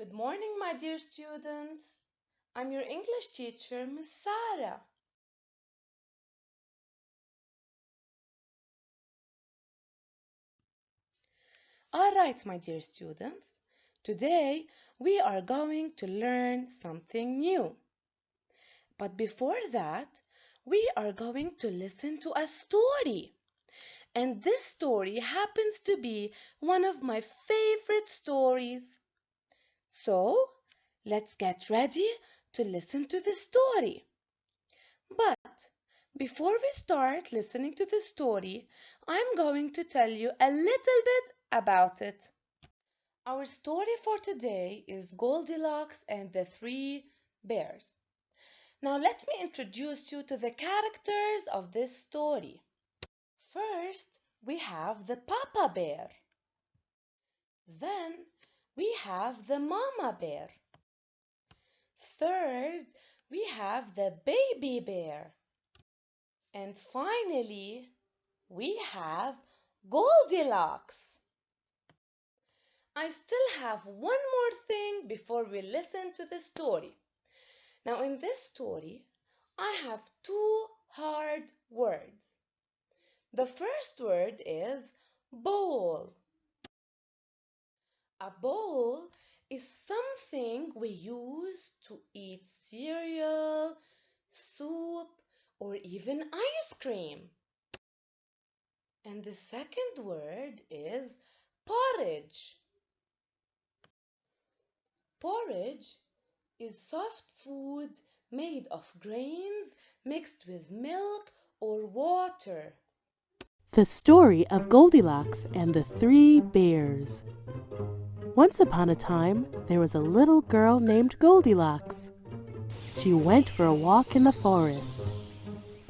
Good morning, my dear students. I'm your English teacher, Miss Sarah. All right, my dear students. Today we are going to learn something new. But before that, we are going to listen to a story. And this story happens to be one of my favorite stories. So, let's get ready to listen to the story. But before we start listening to the story, I'm going to tell you a little bit about it. Our story for today is Goldilocks and the Three Bears. Now, let me introduce you to the characters of this story. First, we have the Papa Bear. Then, we have the Mama Bear. Third, we have the Baby Bear. And finally, we have Goldilocks. I still have one more thing before we listen to the story. Now, in this story, I have two hard words. The first word is bowl. A bowl is something we use to eat cereal, soup, or even ice cream. And the second word is porridge. Porridge is soft food made of grains mixed with milk or water. The Story of Goldilocks and the Three Bears. Once upon a time, there was a little girl named Goldilocks. She went for a walk in the forest.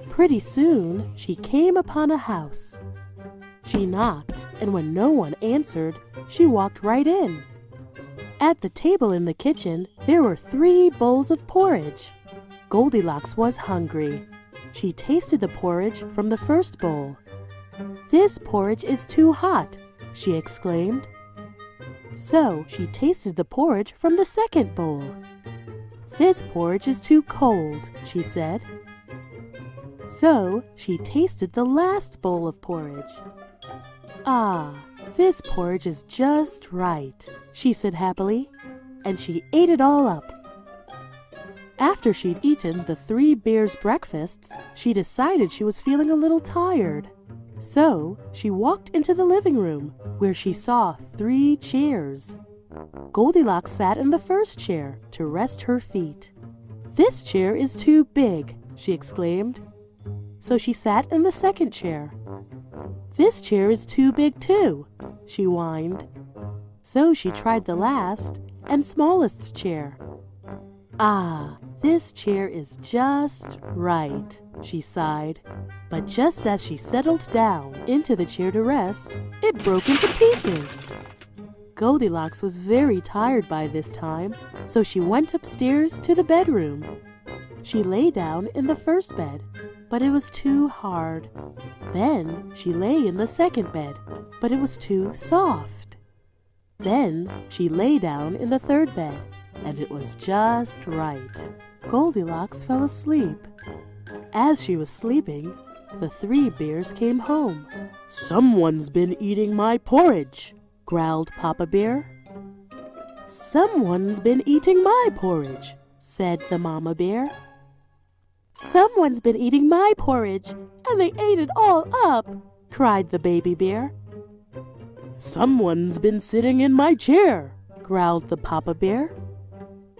Pretty soon, she came upon a house. She knocked, and when no one answered, she walked right in. At the table in the kitchen, there were 3 bowls of porridge. Goldilocks was hungry. She tasted the porridge from the first bowl. "This porridge is too hot," she exclaimed. So she tasted the porridge from the second bowl. "This porridge is too cold," she said. So she tasted the last bowl of porridge. "Ah, this porridge is just right," she said happily, and she ate it all up. After she'd eaten the 3 bears' breakfasts, she decided she was feeling a little tired. So she walked into the living room, where she saw 3 chairs. Goldilocks sat in the first chair to rest her feet. "This chair is too big," she exclaimed. So she sat in the second chair. "This chair is too big too," she whined. So she tried the last and smallest chair. "Ah, this chair is just right," she sighed. But just as she settled down into the chair to rest, it broke into pieces. Goldilocks was very tired by this time, so she went upstairs to the bedroom. She lay down in the first bed, but it was too hard. Then she lay in the second bed, but it was too soft. Then she lay down in the third bed, and it was just right. Goldilocks fell asleep. As she was sleeping, the 3 bears came home. "Someone's been eating my porridge," growled Papa Bear. "Someone's been eating my porridge," said the Mama Bear. "Someone's been eating my porridge, and they ate it all up," cried the Baby Bear. "Someone's been sitting in my chair," growled the Papa Bear.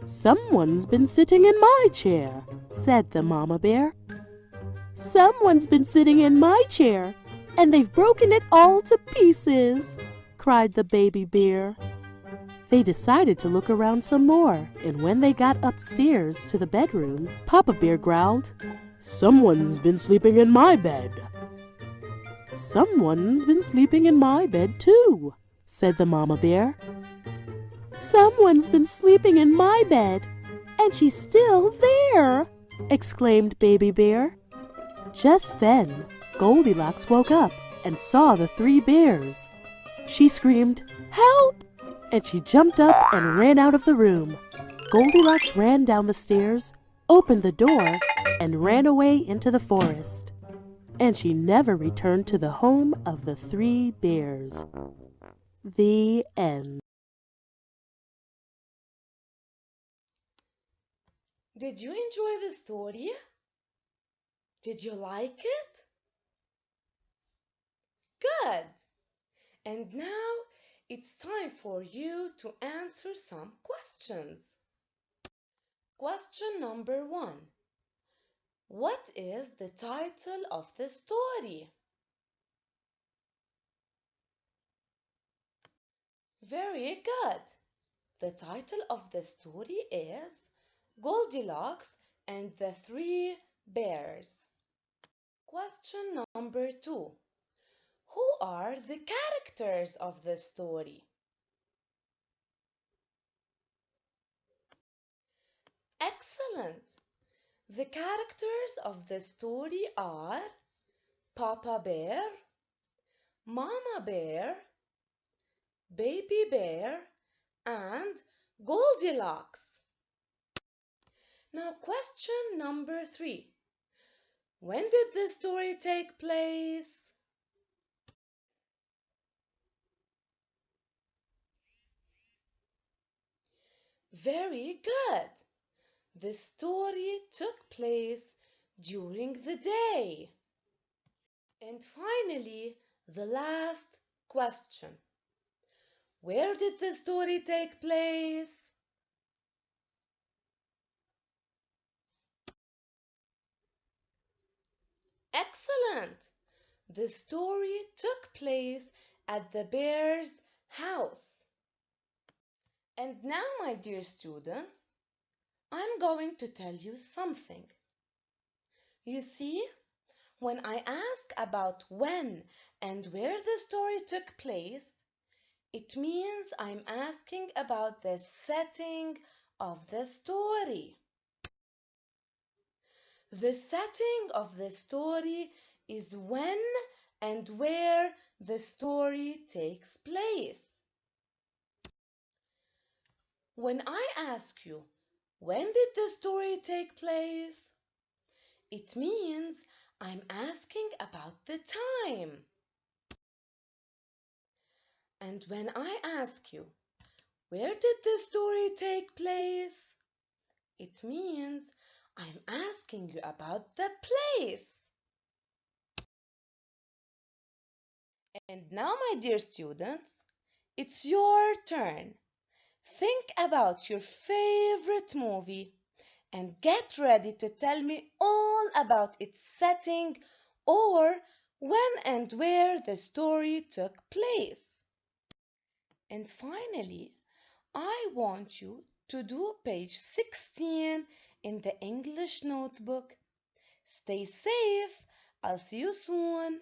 "Someone's been sitting in my chair," said the Mama Bear. "Someone's been sitting in my chair, and they've broken it all to pieces," cried the Baby Bear. They decided to look around some more, and when they got upstairs to the bedroom, Papa Bear growled, "Someone's been sleeping in my bed." "Someone's been sleeping in my bed too," said the Mama Bear. "Someone's been sleeping in my bed, and she's still there," exclaimed Baby Bear. Just then, Goldilocks woke up and saw the 3 bears. She screamed, "Help! and she jumped up and ran out of the room. Goldilocks ran down the stairs, opened the door, and ran away into the forest. And she never returned to the home of the three bears. The end. Did you enjoy the story? Did you like it? Good! And now it's time for you to answer some questions. Question number 1. What is the title of the story? Very good. The title of the story is Goldilocks and the Three Bears. Question number 2. Who are the characters of the story? Excellent! The characters of the story are Papa Bear, Mama Bear, Baby Bear, and Goldilocks. Now, question number 3. When did the story take place? Very good. The story took place during the day. And finally, the last question. Where did the story take place? Excellent! The story took place at the bear's house. And now, my dear students, I'm going to tell you something. You see, when I ask about when and where the story took place, it means I'm asking about the setting of the story. The setting of the story is when and where the story takes place. When I ask you, when did the story take place? It means I'm asking about the time. And when I ask you, where did the story take place? It means I'm asking you about the place. And now, my dear students, it's your turn. Think about your favorite movie and get ready to tell me all about its setting or when and where the story took place. And finally, I want you to do page 16 in the English notebook. Stay safe. I'll see you soon.